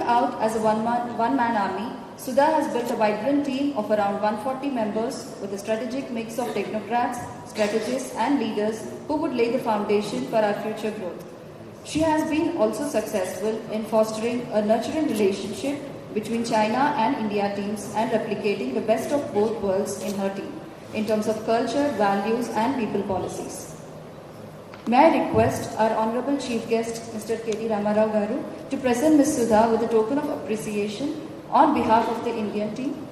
out as a one-man army, Sudha has built a vibrant team of around 140 members with a strategic mix of technocrats, strategists and leaders who would lay the foundation for our future growth. She has been also successful in fostering a nurturing relationship between China and India teams and replicating the best of both worlds in her team in terms of culture, values and people policies. May I request our Honorable Chief Guest, Mr. KTR Garu, to present Ms. Sudha with a token of appreciation on behalf of the Indian team.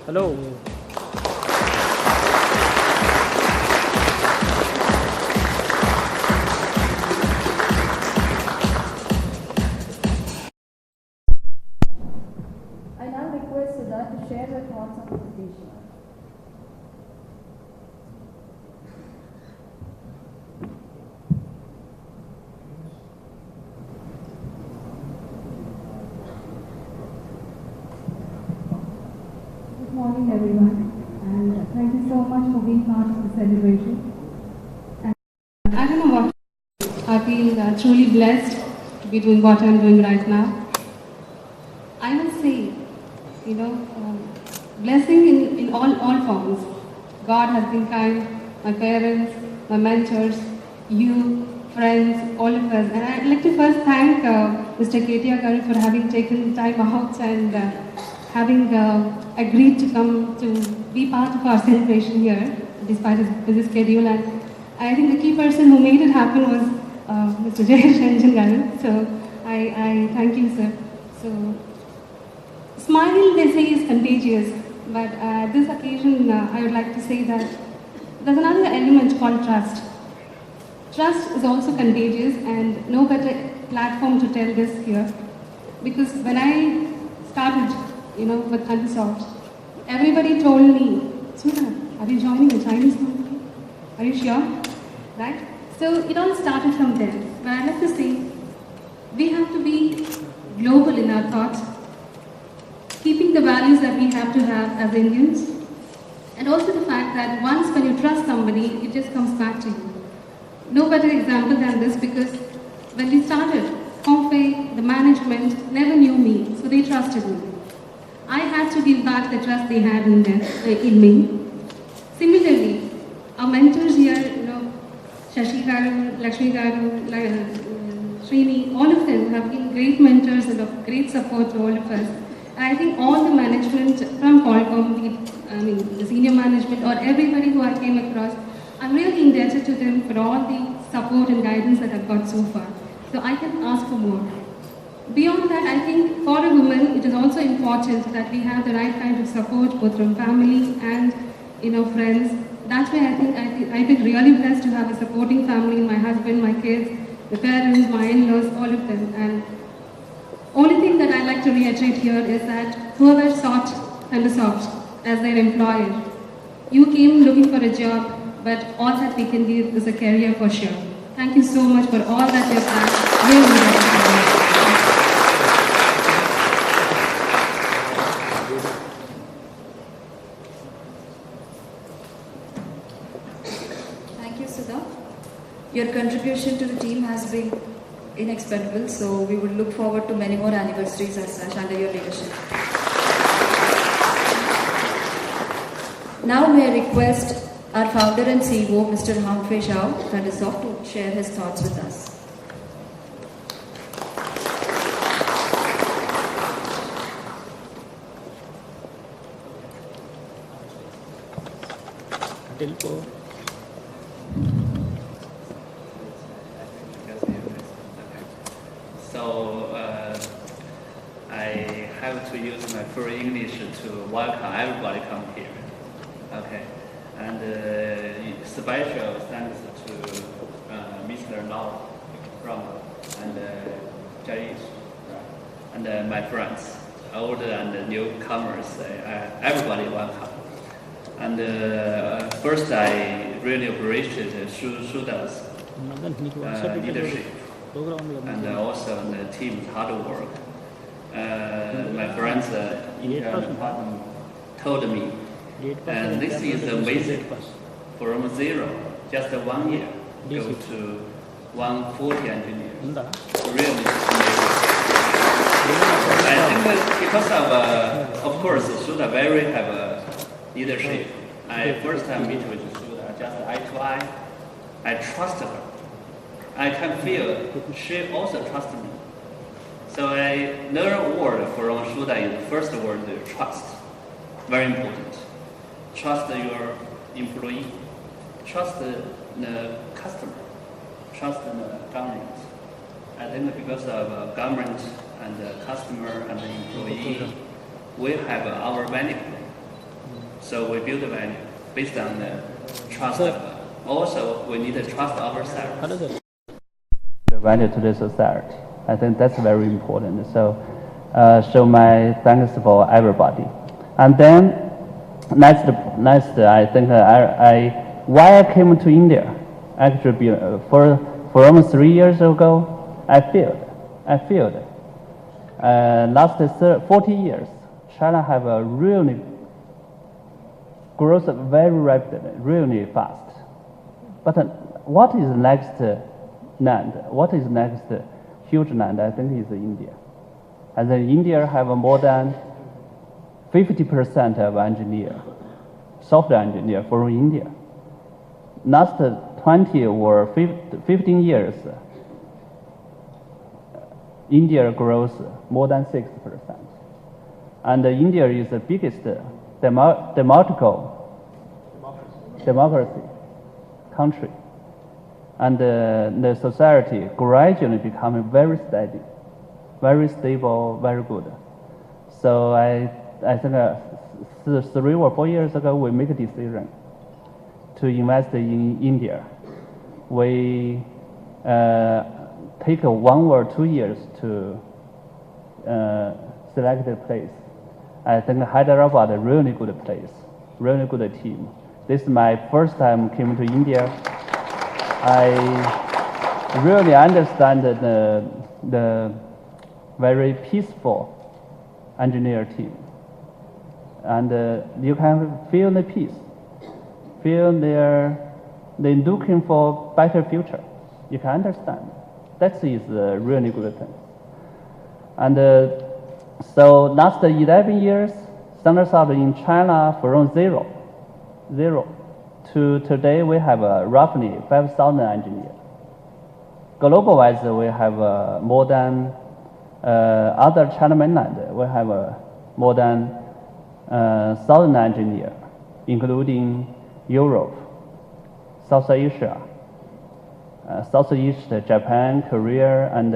Hello. I now request Sudha to share her thoughts on the occasion. Good morning, everyone, and thank you so much for being part of the celebration. And I don't know what I feel truly blessed to be doing what I'm doing right now. I must say, blessing in all forms. God has been kind, my parents, my mentors, you, friends, all of us. And I'd like to first thank Mr. KTR for having taken time out and having agreed to come to be part of our celebration here, despite his busy schedule. And I think the key person who made it happen was Mr. Jayesh Garu. So I thank you, sir. So, smile, they say, is contagious, but this occasion, I would like to say that there's another element called trust. Trust is also contagious, and no better platform to tell this here. Because when I started, with ThunderSoft, everybody told me, Sudha, are you joining a Chinese company? Are you sure? Right? So it all started from there. But I'd like to say, we have to be global in our thoughts, keeping the values that we have to have as Indians, and also the fact that once when you trust somebody, it just comes back to you. No better example than this, because when we started, Confei, the management never knew me, so they trusted me. I had to give back the trust they had in me. Similarly, our mentors here, Shashi Garu, Lakshmi Garu, Srini, all of them have been great mentors and of great support to all of us. And I think all the management from Qualcomm, the senior management or everybody who I came across, I'm really indebted to them for all the support and guidance that I've got so far. So I can ask for more. Beyond that, I think for a woman, it is also important that we have the right kind of support, both from family and friends. That's why I feel really blessed to have a supporting family, my husband, my kids, the parents, my in-laws, all of them. And only thing that I'd like to reiterate here is that whoever sought ThunderSoft as their employer, you came looking for a job, but all that we can give is a career for sure. Thank you so much for all that you've done. Really, Thank you, Sudha. Your contribution to the team has been inexplicable, so we would look forward to many more anniversaries as such under your leadership. Now may I request our founder and CEO, Mr. Hangfei Shao, ThunderSoft, to share his thoughts with us. So I have to use my full English to welcome everybody come here. Okay, and special thanks to Mr. Lau from and Jayesh and my friends, old and newcomers. Everybody welcome. And first, I really appreciate Shuda's leadership and also the team's hard work. my friends in the department told me, and this is amazing. From zero, just 1 year, go to 140 engineers. Really amazing. I think because of course, Suda very have a leadership. I first time meet with Suda, just eye to eye. I trust her. I can feel she also trusts me. So I learn a word from Suda is the first word, trust. Very important. Trust your employee. Trust the customer. Trust the government. I think because of government and the customer and the employee, we have our value. So we build a value based on the trust. Also, we need to trust ourselves. The value to the society. I think that's very important. So, show my thanks for everybody. And then next, I think why I came to India. Actually, for almost 3 years ago, I failed. Last 40 years, China have a really growth very rapidly, really fast. But what is next land? What is next huge land? I think is India. And then India have more than 50% of engineer, software engineer from India. Last 20 or 15 years, India grows more than 6%. And India is the biggest democracy country. And the society gradually becoming very steady, very stable, very good. So I think 3 or 4 years ago, we make a decision to invest in India. We take 1 or 2 years to select a place. I think Hyderabad is a really good place, really good team. This is my first time came to India. I really understand the very peaceful engineer team. And you can feel the peace, feel they're looking for better future. You can understand. That is a really good thing. And so last 11 years, ThunderSoft in China from zero to today, we have roughly 5,000 engineers. Global-wise, we have more than other China mainland. We have more than 1,000 engineers, including Europe, South Asia, Southeast, Japan, Korea, and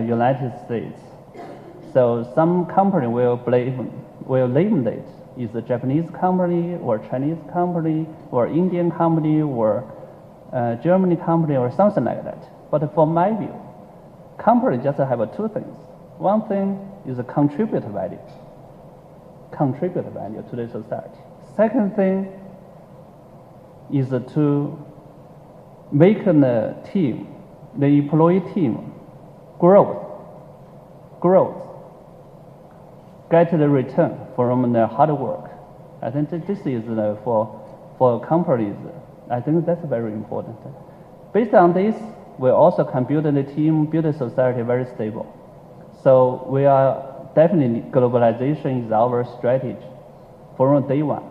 United States. So some company will eliminate is a Japanese company or Chinese company or Indian company or Germany company or something like that. But for my view, company just have 2 things. One thing is a contribute value to the society. Second thing is to make the team, the employee team, growth, get the return from their hard work. I think this is for companies. I think that's very important. Based on this, we also can build the team, build a society very stable. So we are definitely globalization is our strategy from day one.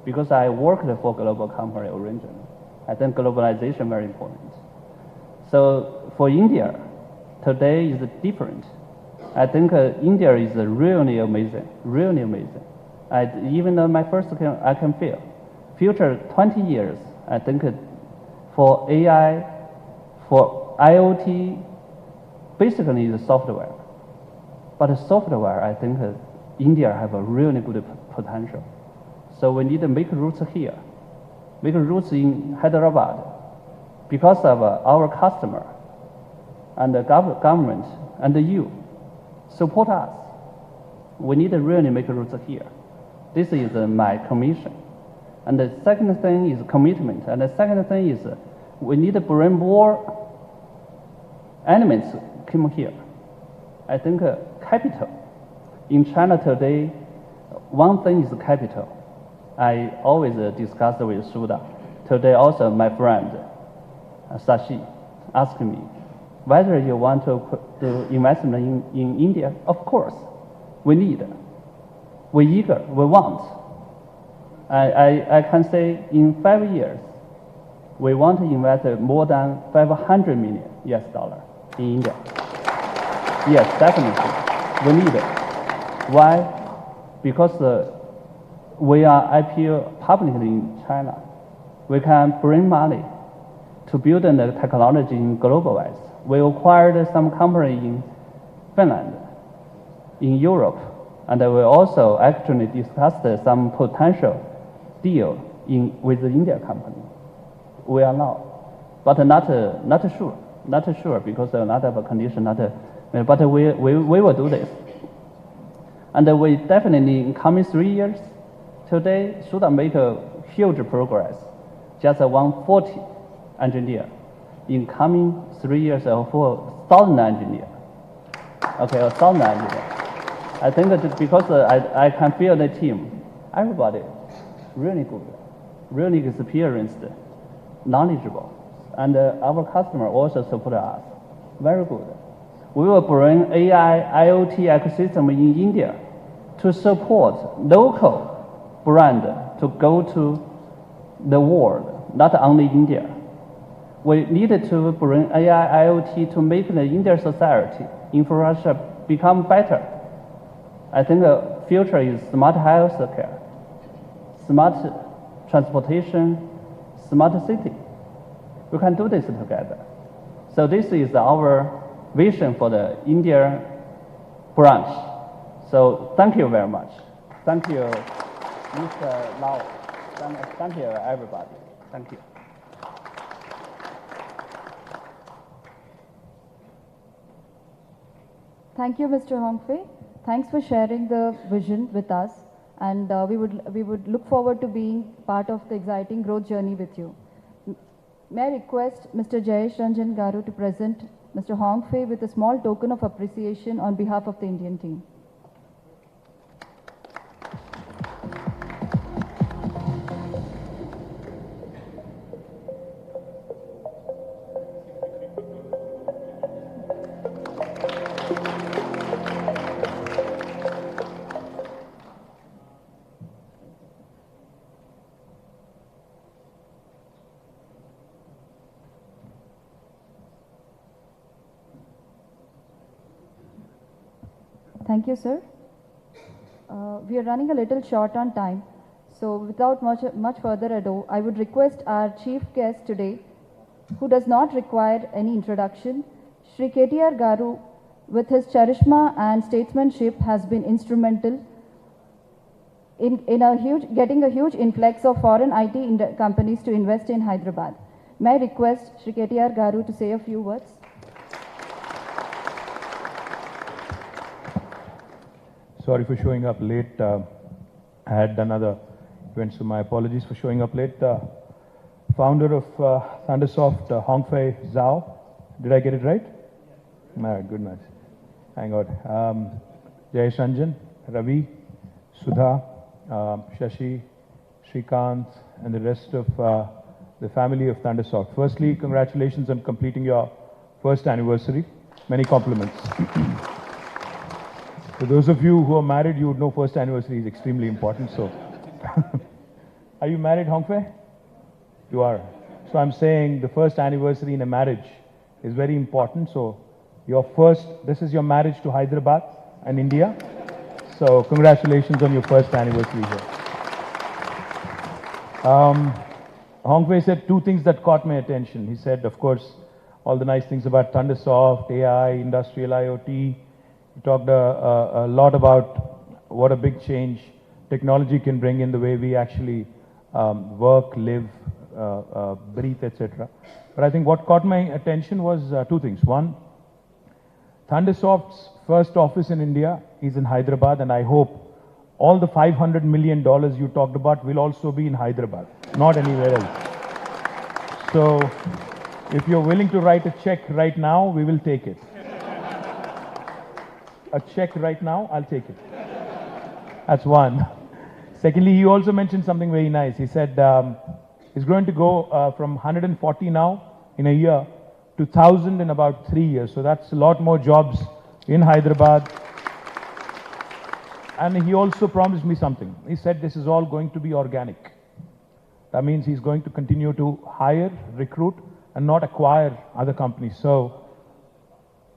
Because I worked for global company originally, I think globalization very important. So for India, today is different. I think India is really amazing, really amazing. Even though my first I can feel, future 20 years, I think for AI, for IoT, basically is software. But software, I think India have a really good potential. So we need to make roots here, make roots in Hyderabad, because of our customer and the government and you support us. We need to really make roots here. This is my commission. And the second thing is commitment. And the second thing is we need to bring more elements come here. I think capital. In China today, one thing is capital. I always discuss with Suda. Today also my friend, Sashi, asked me whether you want to do investment in India. Of course, we need, we eager, we want. I can say in 5 years, we want to invest more than $500 million in India. Yes, definitely, we need it. Why? Because we are IPO publicly in China. We can bring money to build the technology in global wise. We acquired some company in Finland, in Europe, and we also actually discussed some potential deal with the India company. We are now, but not sure because not of a condition, but we will do this. And we definitely in coming 3 years, today should make a huge progress. Just 140 engineer. In coming 3 years, 4,000 engineer. Okay, 1,000 engineer. I think that because I can feel the team, everybody really good, really experienced, knowledgeable, and our customer also support us. Very good. We will bring AI, IoT ecosystem in India to support local brand to go to the world, not only India. We needed to bring AI, IoT to make the Indian society infrastructure become better. I think the future is smart health care, smart transportation, smart city. We can do this together. So this is our vision for the India branch. So thank you very much. Thank you, Mr. Lau. Thank you, everybody. Thank you. Thank you, Mr. Hongfei. Thanks for sharing the vision with us, and we would look forward to being part of the exciting growth journey with you. May I request Mr. Jayesh Ranjan Garu to present Mr. Hongfei with a small token of appreciation on behalf of the Indian team. Thank you, sir. We are running a little short on time, so without much further ado, I would request our chief guest today, who does not require any introduction, Shri KTR Garu, with his charisma and statesmanship, has been instrumental in getting a huge influx of foreign IT companies to invest in Hyderabad. May I request Shri KTR Garu to say a few words? Sorry for showing up late. I had done other events, so my apologies for showing up late. Founder of ThunderSoft, Hongfei Zhao. Did I get it right? All right, good, nice. Thank God. Jayesh Ranjan, Ravi, Sudha, Shashi, Shrikant, and the rest of the family of ThunderSoft. Firstly, congratulations on completing your first anniversary. Many compliments. For those of you who are married, you would know first anniversary is extremely important. So, are you married, Hongfei? You are. So I'm saying the first anniversary in a marriage is very important. So this is your marriage to Hyderabad and India. So congratulations on your first anniversary here. Hongfei said two things that caught my attention. He said, of course, all the nice things about ThunderSoft, AI, industrial IoT. He talked a lot about what a big change technology can bring in the way we actually work, live, breathe, etc. But I think what caught my attention was two things. One, ThunderSoft's first office in India is in Hyderabad, and I hope all the $500 million you talked about will also be in Hyderabad, not anywhere else. So if you're willing to write a check right now, we will take it. a check right now, I'll take it. That's one. Secondly, he also mentioned something very nice. He said he's going to go from 140 now in a year to 1,000 in about 3 years. So that's a lot more jobs in Hyderabad. And he also promised me something. He said this is all going to be organic. That means he's going to continue to hire, recruit, and not acquire other companies. So,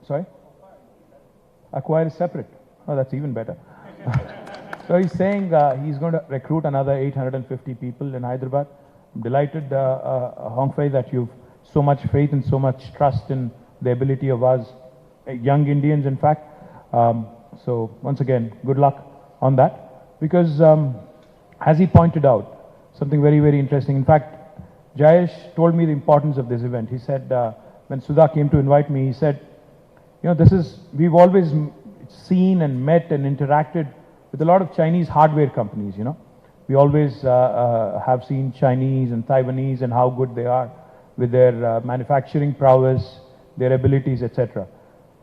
sorry? Acquire is separate. Oh, that's even better. So he's saying he's going to recruit another 850 people in Hyderabad. I'm delighted, Hong Fei, that you've so much faith and so much trust in the ability of us, young Indians, in fact. So once again, good luck on that. Because as he pointed out, something very, very interesting. In fact, Jayesh told me the importance of this event. He said, when Sudha came to invite me, he said, you know, we've always seen and met and interacted with a lot of Chinese hardware companies, you know. We always have seen Chinese and Taiwanese and how good they are with their manufacturing prowess, their abilities, etc.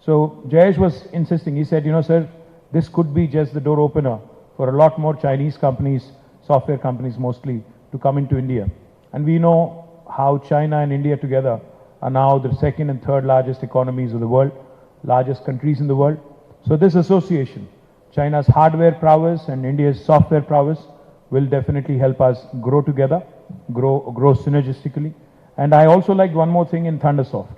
So Jayesh was insisting. He said, you know, sir, this could be just the door opener for a lot more Chinese companies, software companies mostly, to come into India. And we know how China and India together are now the second and third largest economies of the world, largest countries in the world. So this association, China's hardware prowess and India's software prowess, will definitely help us grow together, grow synergistically. And I also liked one more thing in ThunderSoft.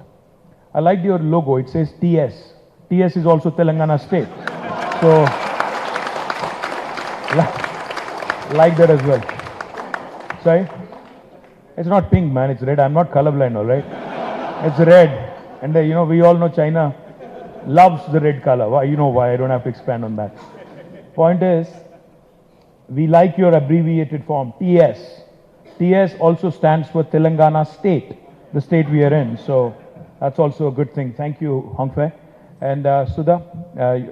I liked your logo. It says TS. TS is also Telangana state. So, like that as well. Sorry? It's not pink, man. It's red. I'm not colorblind, all right? It's red. And you know, we all know China loves the red color. Why? You know why. I don't have to expand on that. Point is, we like your abbreviated form, TS. TS also stands for Telangana state, the state we are in. So that's also a good thing. Thank you, Hong Fei. And Sudha,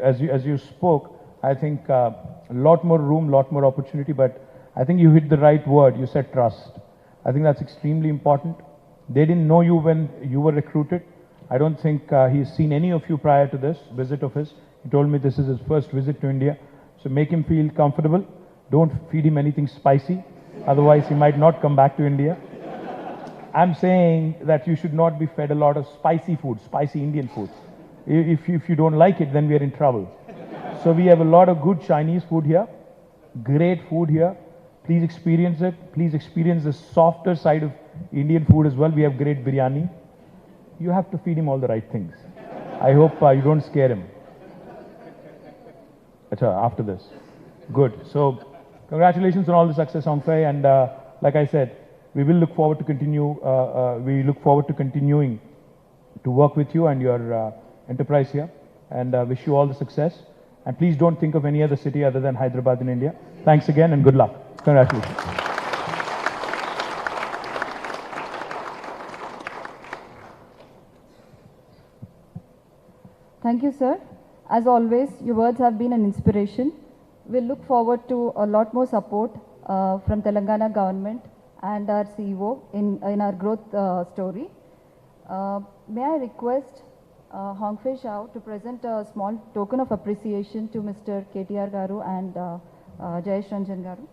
as you spoke, I think a lot more room, lot more opportunity, but I think you hit the right word. You said trust. I think that's extremely important. They didn't know you when you were recruited. I don't think he's seen any of you prior to this visit of his. He told me this is his first visit to India. So make him feel comfortable. Don't feed him anything spicy. Otherwise, he might not come back to India. I'm saying that you should not be fed a lot of spicy food, spicy Indian food. If you don't like it, then we are in trouble. So we have a lot of good Chinese food here, great food here. Please experience it. Please experience the softer side of Indian food as well. We have great biryani. You have to feed him all the right things. I hope you don't scare him. After this. Good. So congratulations on all the success, Hong Fei. And like I said, we will look forward to continuing to work with you and your enterprise here. And wish you all the success. And please don't think of any other city other than Hyderabad in India. Thanks again and good luck. Congratulations. Thank you, sir. As always, your words have been an inspiration. We'll look forward to a lot more support from Telangana government and our CEO in our growth story. May I request Hong Fei Xiao to present a small token of appreciation to Mr. KTR Garu and Jayesh Ranjan Garu.